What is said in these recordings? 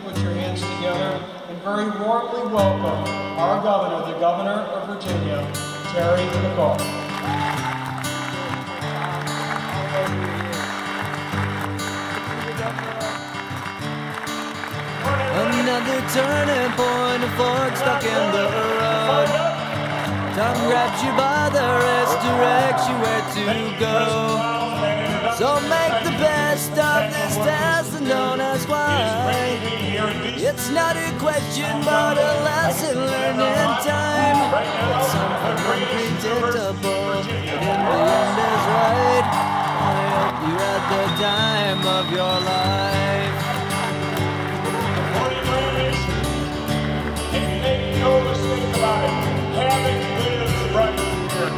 Put your hands together and very warmly welcome our governor, the governor of Virginia, Terry McAuliffe. Another turning point, a fork stuck in the road. Time grabs you by the wrist, directs you where to go. So make the best of this test and don't ask why. It's not a question but a lesson learned in time. It's something unpredictable, but in the end is right. I hope you had the time of your life. And make no mistake about it, having lived right here.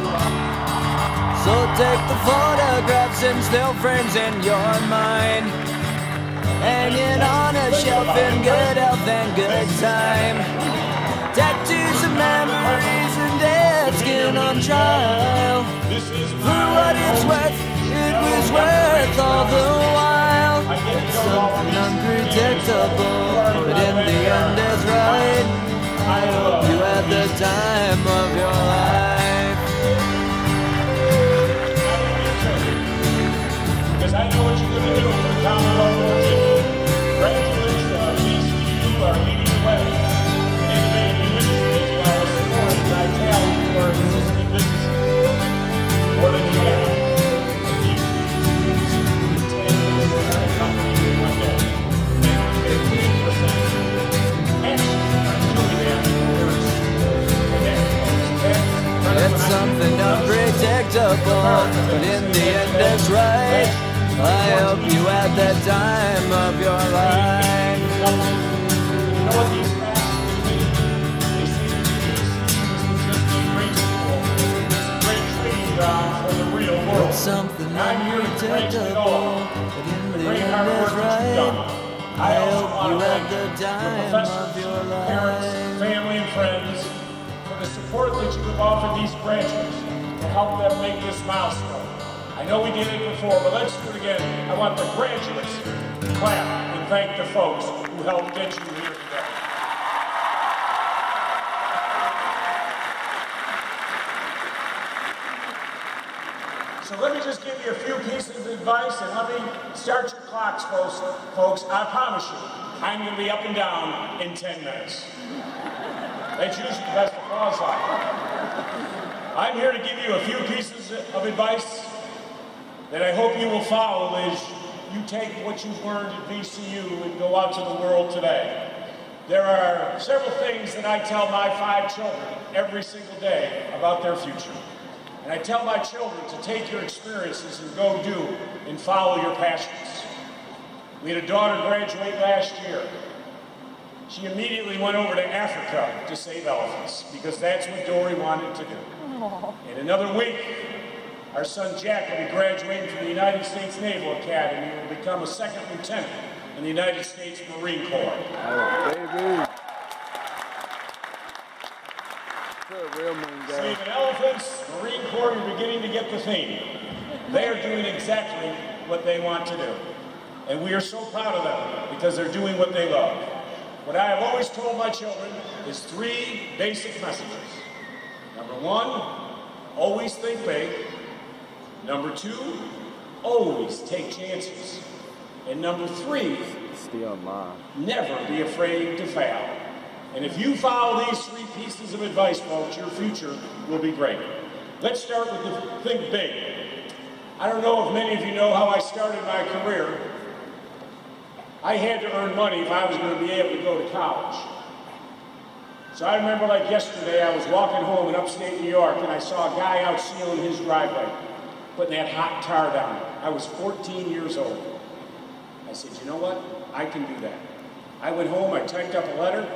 So take the photographs and still frames in your mind, hanging on a shelf in good health and good time. Tattoos of memories and dead skin on trial. For what it's worth, it was worth all the while. It's something unpredictable, but in the end it's right. I hope you had the time of your life. Because I know what you're going to do for the town of Virginia. Graduates of VCU are leading the way in innovative industries while supporting vitality to our existing businesses. More than half of these students attend this company one day. And 15% actually are doing that in It's something unpredictable, but in the end it's right. I hope you had the time of your life. You know what these facts mean? They say this is just a great school. It's a great training ground for the real world. It's something unpredictable, but in the great end hard work it's that you've done. right. I hope you had the time of your parents, life. family, and friends for the support that you have offered these graduates to help them make this milestone. I know we did it before, but let's do it again. I want the graduates to clap and thank the folks who helped get you here today. So let me just give you a few pieces of advice and let me start your clocks, folks. I promise you, I'm going to be up and down in 10 minutes. That's usually the best applause line. I'm here to give you a few pieces of advice that I hope you will follow as you take what you've learned at VCU and go out to the world today. There are several things that I tell my 5 children every single day about their future. And I tell my children to take your experiences and go do and follow your passions. We had a daughter graduate last year. She immediately went over to Africa to save elephants because that's what Dory wanted to do. In another week, our son Jack will be graduating from the United States Naval Academy and will become a 2nd lieutenant in the United States Marine Corps. Oh, baby. Saving elephants, Marine Corps, you're beginning to get the theme. They are doing exactly what they want to do. And we are so proud of them because they're doing what they love. What I have always told my children is 3 basic messages. Number 1, always think big. Number 2, always take chances. And number 3, never be afraid to fail. And if you follow these 3 pieces of advice, folks, your future will be great. Let's start with the think big. I don't know if many of you know how I started my career. I had to earn money if I was going to be able to go to college. So I remember like yesterday, I was walking home in upstate New York and I saw a guy out sealing his driveway, putting that hot tar down. I was 14 years old. I said, you know what? I can do that. I went home, I typed up a letter,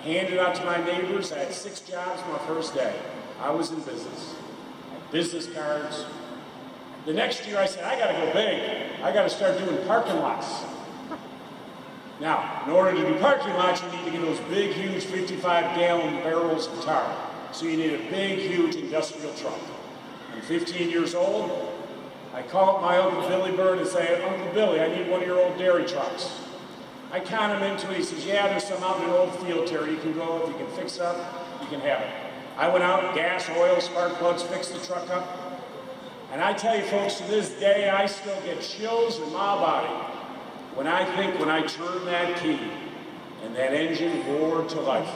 handed it out to my neighbors. I had 6 jobs my first day. I was in business. I had business cards. The next year I said, I gotta go big. I gotta start doing parking lots. Now, in order to do parking lots, you need to get those big, huge 55-gallon barrels of tar. So you need a big, huge industrial truck. I'm 15 years old. I call up my Uncle Billy Bird and say, Uncle Billy, I need one of your old dairy trucks. I con him into it. He says, yeah, there's some out in an old field, Terry. You can go, if you can fix it up, you can have it. I went out, gas, oil, spark plugs, fixed the truck up. And I tell you folks, to this day, I still get chills in my body when I think when I turned that key and that engine roared to life.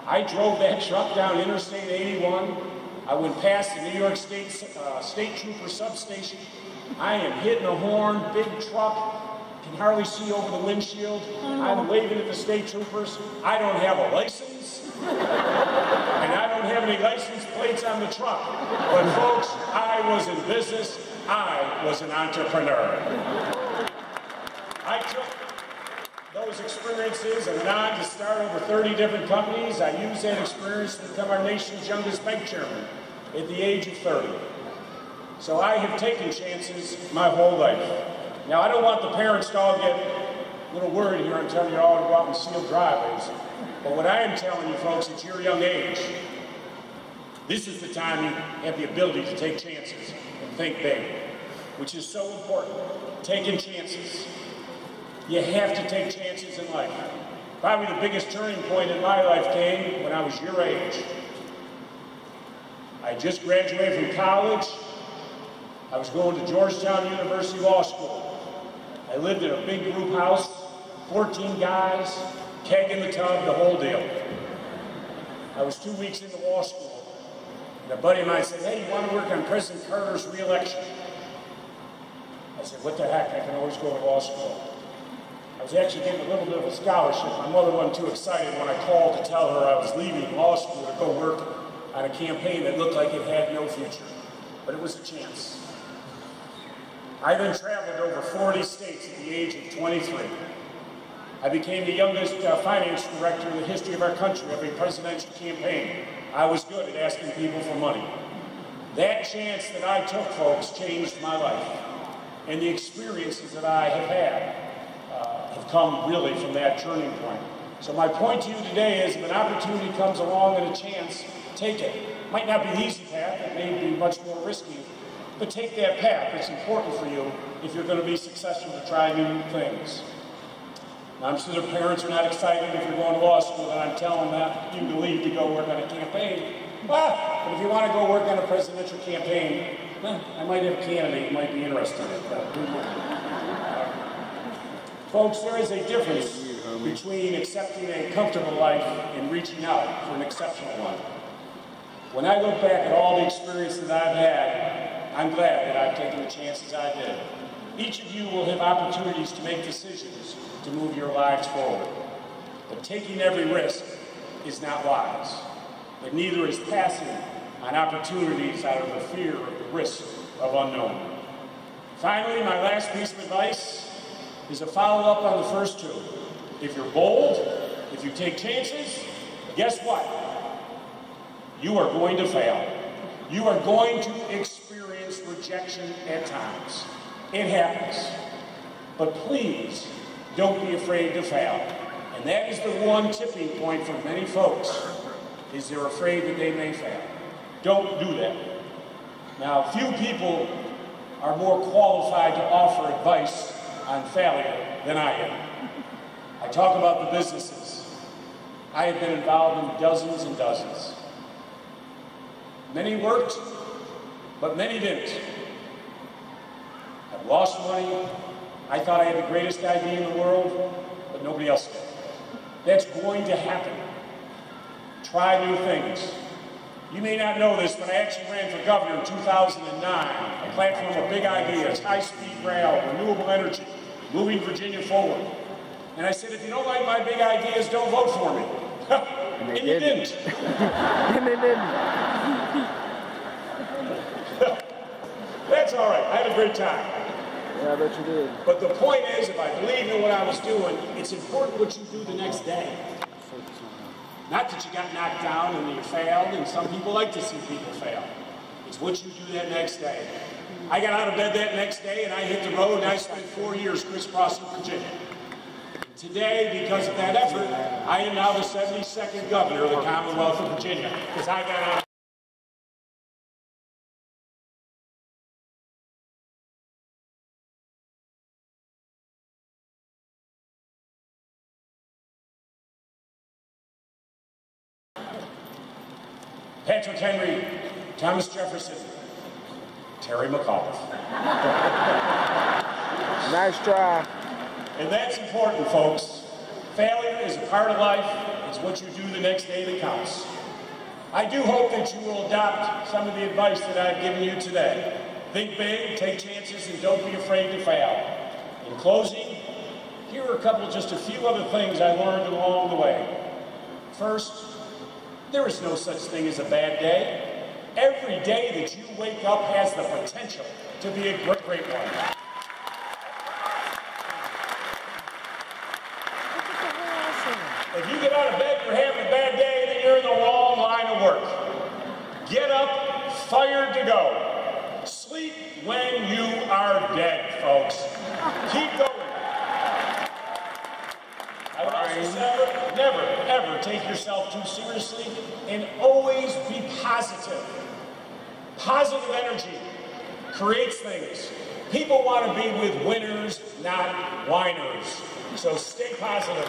I drove that truck down Interstate 81. I went past the New York State Trooper substation. I am hitting a horn, big truck. Can hardly see over the windshield. I'm waving at the state troopers. I don't have a license. And I don't have any license plates on the truck. But folks, I was in business. I was an entrepreneur. I took those experiences and went on to start over 30 different companies. I used that experience to become our nation's youngest bank chairman at the age of 30. So I have taken chances my whole life. Now, I don't want the parents to all get a little worried here. I'm telling you all to go out and seal driveways. But what I am telling you, folks, at your young age, this is the time you have the ability to take chances and think big, which is so important. Taking chances. You have to take chances in life. Probably the biggest turning point in my life came when I was your age. I just graduated from college. I was going to Georgetown University Law School. I lived in a big group house, 14 guys, keg in the tub, the whole deal. I was 2 weeks into law school, and a buddy of mine said, hey, you want to work on President Carter's re-election? I said, what the heck, I can always go to law school. I was actually getting a little bit of a scholarship. My mother wasn't too excited when I called to tell her I was leaving law school to go work on a campaign that looked like it had no future. But it was a chance. I then traveled over 40 states at the age of 23. I became the youngest finance director in the history of our country of a presidential campaign. I was good at asking people for money. That chance that I took, folks, changed my life. And the experiences that I have had have come really from that turning point. So my point to you today is if an opportunity comes along and a chance, take it. Might not be the easy path, it may be much more risky, but take that path. It's important for you if you're going to be successful to try new things. Now, I'm sure their parents are not excited if you're going to law school and I'm telling them you to leave to go work on a campaign. But if you want to go work on a presidential campaign, I might have a candidate who might be interested in that. Folks, there is a difference between accepting a comfortable life and reaching out for an exceptional one. When I look back at all the experiences that I've had, I'm glad that I've taken the chances I did. Each of you will have opportunities to make decisions to move your lives forward. But taking every risk is not wise. But neither is passing on opportunities out of the fear of the risk of unknown. Finally, my last piece of advice is a follow-up on the first two. If you're bold, if you take chances, guess what? You are going to fail. You are going to experience rejection at times. It happens. But please, don't be afraid to fail. And that is the one tipping point for many folks, is they're afraid that they may fail. Don't do that. Now, few people are more qualified to offer advice on failure than I am. I talk about the businesses. I have been involved in dozens and dozens. Many worked, but many didn't. I've lost money. I thought I had the greatest idea in the world, but nobody else did. That's going to happen. Try new things. You may not know this, but I actually ran for governor in 2009. A platform of big ideas, high-speed rail, renewable energy, moving Virginia forward. And I said, if you don't like my big ideas, don't vote for me. And you didn't. And they didn't. That's all right. I had a great time. Yeah, I bet you did. But the point is, if I believed in what I was doing, it's important what you do the next day. Not that you got knocked down and you failed, and some people like to see people fail. It's what you do that next day. I got out of bed that next day and I hit the road and I spent 4 years crisscrossing Virginia. Today, because of that effort, I am now the 72nd governor of the Commonwealth of Virginia, because I got out. Patrick Henry, Thomas Jefferson, Terry McAuliffe. Nice try. And that's important, folks. Failure is a part of life. It's what you do the next day that counts. I do hope that you will adopt some of the advice that I've given you today. Think big, take chances, and don't be afraid to fail. In closing, here are just a few other things I learned along the way. First, there is no such thing as a bad day. Every day that you wake up has the potential to be a great, great one. If you get out of bed, you're having a bad day, then you're in the wrong line of work. Get up, fired to go. Sleep when you are dead, folks. Keep going. I would also say, never, ever take yourself too seriously, and always be positive. Positive energy creates things. People want to be with winners, not whiners. So stay positive.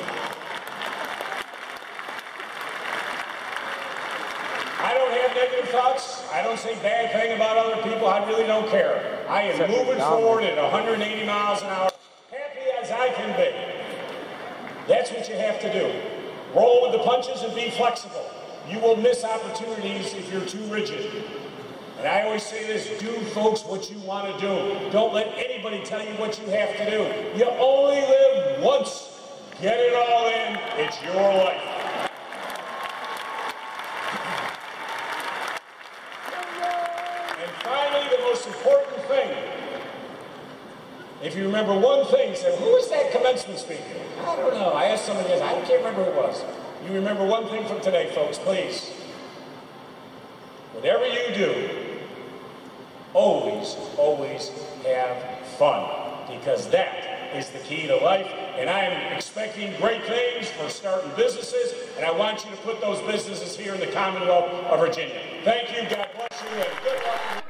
I don't have negative thoughts. I don't say bad thing about other people. I really don't care. I am moving forward at 180 miles an hour, happy as I can be. That's what you have to do. Roll with the punches and be flexible. You will miss opportunities if you're too rigid. And I always say this, do, folks, what you want to do. Don't let anybody tell you what you have to do. You only live once. Get it all in. It's your life. And finally, the most important thing. If you remember one thing, say, who was that commencement speaker? I don't know. I asked somebody else. I can't remember who it was. You remember one thing from today, folks, please. Whatever you do, always, always have fun, because that is the key to life. And I am expecting great things for starting businesses, and I want you to put those businesses here in the Commonwealth of Virginia. Thank you. God bless you, and good luck.